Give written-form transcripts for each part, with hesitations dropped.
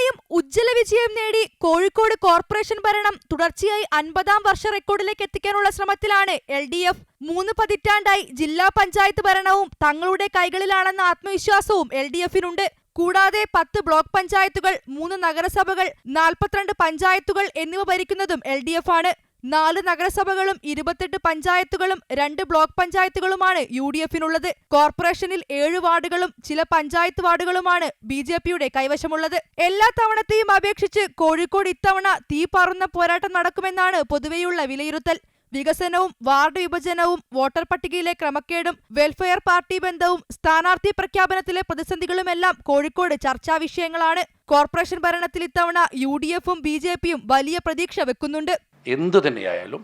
ഇത്തവണയും ഉജ്ജ്വല വിജയം നേടി കോഴിക്കോട് കോർപ്പറേഷൻ ഭരണം തുടർച്ചയായി 50-ാം വർഷ റെക്കോർഡിലേക്ക് എത്തിക്കാനുള്ള ശ്രമത്തിലാണ് LDF. 3 പതിറ്റാണ്ടായി ജില്ലാ പഞ്ചായത്ത് ഭരണവും തങ്ങളുടെ കൈകളിലാണെന്ന ആത്മവിശ്വാസവും LDFിനുണ്ട്. കൂടാതെ 10 ബ്ലോക്ക് പഞ്ചായത്തുകൾ, 3 നഗരസഭകൾ, 42 പഞ്ചായത്തുകൾ എന്നിവ ഭരിക്കുന്നതും LDF ആണ്. 4 നഗരസഭകളും 28 പഞ്ചായത്തുകളും 2 ബ്ലോക്ക് പഞ്ചായത്തുകളുമാണ് UDFിനുള്ളത്. കോർപ്പറേഷനിൽ 7 വാർഡുകളും ചില പഞ്ചായത്ത് വാർഡുകളുമാണ് BJPയുടെ കൈവശമുള്ളത്. എല്ലാ തവണത്തെയും അപേക്ഷിച്ച് കോഴിക്കോട് ഇത്തവണ തീ പാറുന്ന പോരാട്ടം നടക്കുമെന്നാണ് പൊതുവെയുള്ള വിലയിരുത്തൽ. വികസനവും വാർഡ് വിഭജനവും വോട്ടർ പട്ടികയിലെ ക്രമക്കേടും വെൽഫെയർ പാർട്ടി ബന്ധവും സ്ഥാനാർത്ഥി പ്രഖ്യാപനത്തിലെ പ്രതിസന്ധികളുമെല്ലാം കോഴിക്കോട് ചർച്ചാ വിഷയങ്ങളാണ്. കോർപ്പറേഷൻ ഭരണത്തിൽ ഇത്തവണ UDFും BJPയും വലിയ പ്രതീക്ഷ വെക്കുന്നുണ്ട്. എന്തു തന്നെയായാലും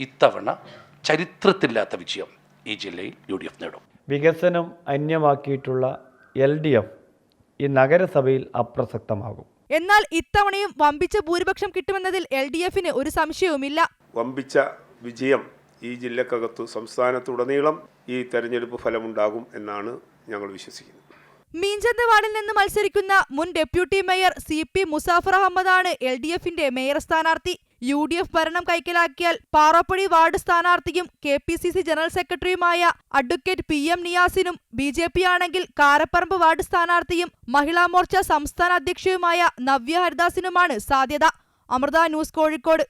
ഇത്തവണ ചരിത്രത്തില്ലാത്ത വിജയം ഈ ജില്ലയിൽ UDF നേടും. വികസനം അന്യമാക്കിയിട്ടുള്ള LDF ഈ നഗരസഭയിൽ അപ്രസക്തമാകും. എന്നാൽ ഇത്തവണയും വമ്പിച്ച ഭൂരിപക്ഷം കിട്ടുമെന്നതിൽ LDFിന് ഒരു സംശയവുമില്ല. വമ്പിച്ച വിജയം ഈ ജില്ലക്കകത്തു സംസ്ഥാനത്തുടനീളം ഈ തെരഞ്ഞെടുപ്പ് ഫലമുണ്ടാകും എന്നാണ് ഞങ്ങൾ വിശ്വസിക്കുന്നത്. മീഞ്ചന്ത വാർഡിൽ നിന്ന് മത്സരിക്കുന്ന മുൻ ഡെപ്യൂട്ടി മേയർ CP മുസാഫർ അഹമ്മദാണ് LDFിന്റെ മേയർ സ്ഥാനാർത്ഥി. UDF ഭരണം കൈക്കലാക്കിയാൽ പാറപ്പടി വാർഡ് സ്ഥാനാർത്ഥിയും KPCC ജനറൽ സെക്രട്ടറിയുമായ അഡ്വക്കേറ്റ് PM നിയാസിനും, BJP ആണെങ്കിൽ കാരപ്പറമ്പ് വാർഡ് സ്ഥാനാർത്ഥിയും മഹിളാ മോർച്ച സംസ്ഥാന അധ്യക്ഷയുമായ നവ്യ ഹരിദാസിനുമാണ് സാധ്യത. അമൃത ന്യൂസ്, കോഴിക്കോട്.